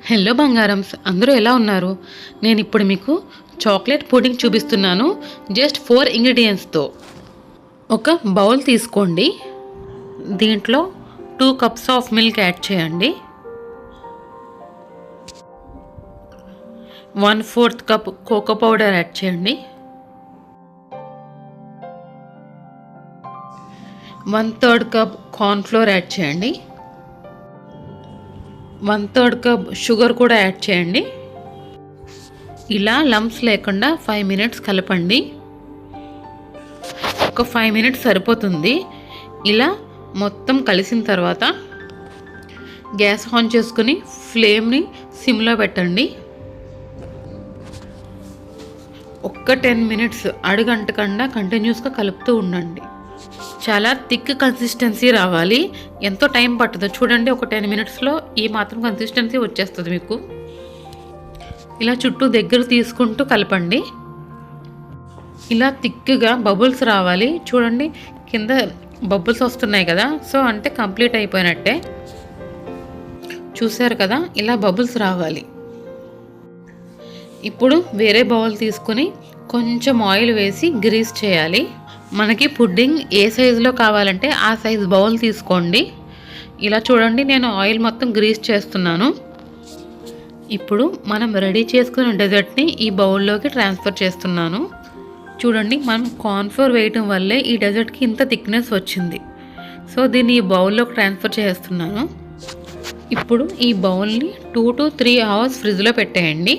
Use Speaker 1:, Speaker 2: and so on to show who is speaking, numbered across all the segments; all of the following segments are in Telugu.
Speaker 1: హలో బంగారమ్స్, అందరూ ఎలా ఉన్నారు? నేను ఇప్పుడు మీకు చాక్లెట్ పుడింగ్ చూపిస్తున్నాను. జస్ట్ 4 ఇంగ్రీడియంట్స్తో. ఒక బౌల్ తీసుకోండి. దీంట్లో 2 కప్స్ ఆఫ్ మిల్క్ యాడ్ చేయండి. 1/4 కప్ కోకో పౌడర్ యాడ్ చేయండి. 1/3 కప్ కార్న్ఫ్లోర్ యాడ్ చేయండి. 1/3 కప్ షుగర్ కూడా యాడ్ చేయండి. ఇలా లంప్స్ లేకుండా 5 మినిట్స్ కలపండి. ఒక 5 మినిట్స్ సరిపోతుంది. ఇలా మొత్తం కలిసిన తర్వాత గ్యాస్ ఆన్ చేసుకుని ఫ్లేమ్ని సిమ్లో పెట్టండి. ఒక్క 10 మినిట్స్ అడుగంటకుండా కంటిన్యూస్గా కలుపుతూ ఉండండి. చాలా థిక్ కన్సిస్టెన్సీ రావాలి. ఎంతో టైం పట్టదు చూడండి. ఒక 10 మినిట్స్లో ఈ మాత్రం కన్సిస్టెన్సీ వచ్చేస్తుంది మీకు. ఇలా చుట్టూ దగ్గర తీసుకుంటూ కలపండి. ఇలా థిక్గా బబుల్స్ రావాలి చూడండి. కింద బబుల్స్ వస్తున్నాయి కదా, సో అంటే కంప్లీట్ అయిపోయినట్టే. చూసారు కదా, ఇలా బబుల్స్ రావాలి. ఇప్పుడు వేరే బౌల్ తీసుకొని కొంచెం ఆయిల్ వేసి గ్రీస్ చేయాలి. మనకి పుడ్డింగ్ ఏ సైజులో కావాలంటే ఆ సైజు బౌల్ తీసుకోండి. ఇలా చూడండి, నేను ఆయిల్ మొత్తం గ్రీస్ చేస్తున్నాను. ఇప్పుడు మనం రెడీ చేసుకున్న డెజర్ట్ని ఈ బౌల్లోకి ట్రాన్స్ఫర్ చేస్తున్నాను. చూడండి, మనం కార్న్ఫ్లోర్ వేయటం వల్లే ఈ డెజర్ట్కి ఇంత థిక్నెస్ వచ్చింది. సో దీన్ని ఈ బౌల్లోకి ట్రాన్స్ఫర్ చేస్తున్నాను. ఇప్పుడు ఈ బౌల్ని 2 to 3 అవర్స్ ఫ్రిడ్జ్లో పెట్టేయండి.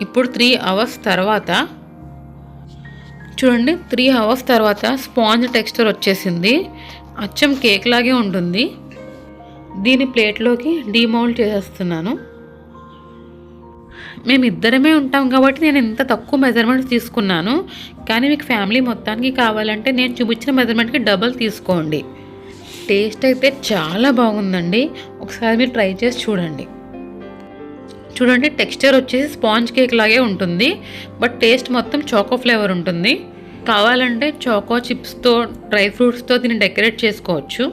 Speaker 1: ఇప్పుడు 3 అవర్స్ తర్వాత చూడండి, 3 అవర్స్ తర్వాత స్పాంజ్ టెక్స్చర్ వచ్చేసింది. అచ్చం కేక్ లాగే ఉంటుంది. దీని ప్లేట్లోకి డీమౌల్డ్ చేసేస్తున్నాను. మేము ఇద్దరమే ఉంటాం కాబట్టి నేను ఇంత తక్కువ మెజర్మెంట్స్ తీసుకున్నాను. కానీ మీకు ఫ్యామిలీ మొత్తానికి కావాలంటే నేను చూపించిన మెజర్మెంట్కి డబల్ తీసుకోండి. టేస్ట్ అయితే చాలా బాగుందండి. ఒకసారి మీరు ట్రై చేసి చూడండి. చూడండి, టెక్స్చర్ వచ్చేసి స్పాంజ్ కేక్ లాగే ఉంటుంది, బట్ టేస్ట్ మొత్తం చాకో ఫ్లేవర్ ఉంటుంది. కావాలంటే చాకో చిప్స్తో, డ్రై ఫ్రూట్స్తో దీన్ని డెకరేట్ చేసుకోవచ్చు.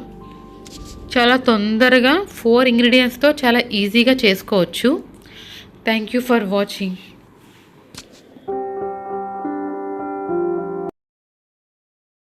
Speaker 1: చాలా తొందరగా 4 ఇంగ్రీడియంట్స్తో చాలా ఈజీగా చేసుకోవచ్చు. Thank you for watching.